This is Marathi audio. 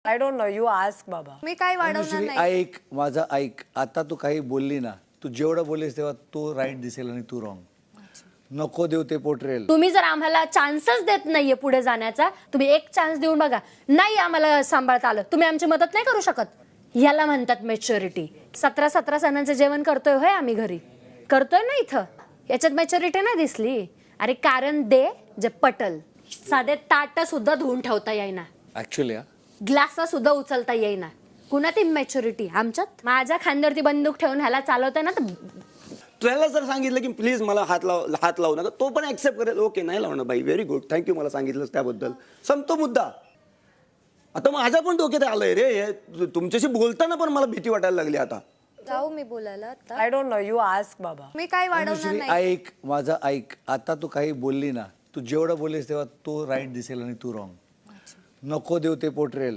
I don't know, you ask बाबा. मी काय वाढवणार अनुश्री, नाही. ऐक माझं ऐक. आता तू काही बोलली ना, तू जेवढं बोललीस तेव्हा तू राईट दिसेल आणि तू रॉंग. नको देऊ ते पोर्ट्रेल. तुम्ही जर आम्हाला चान्सच देत नाहीये पुढे जाण्याचा, तुम्ही एक चान्स देऊन बघा. नाही आम्हाला सांभाळता आलं, तुम्ही आमची मदत नाही करू शकत. याला म्हणतात मॅच्युरिटी. 17 सणांचं जेवण करतोय होय आम्ही घरी, करतोय ना इथं. याच्यात मॅच्युरिटी नाही दिसली. अरे कारण दे जे पटल. साधे ताट सुद्धा धुवून ठेवता येईना, ऍक्च्युली ग्लास सुद्धा उचलता येईना. कुणा ती मॅच्युरिटी आमच्यात? माझ्या खांद्यावरती बंदूक ठेवून ह्याला चालवताय ना, तर त्याला जर सांगितलं की प्लीज मला हात लावू नका, तो पण ऍक्सेप्ट करेल. ओके नाही लावणार बाई, व्हेरी गुड, थँक्यू मला सांगितलंस त्याबद्दल. संपतो मुद्दा. आता माझ्या पण डोक्यात आलंय रे हे. तुमच्याशी बोलताना पण मला भीती वाटायला लागली आता. जाऊ मी बोलायला आता. I don't know, you ask बाबा. मी काय वाढवणार अनुश्री, नाही. ऐक माझं ऐक. आता तू काही बोलली ना, तू जेवढं बोललीस तेव्हा तू राईट दिसेल आणि तू रॉंग. नको देऊ ते पोर्ट्रेल.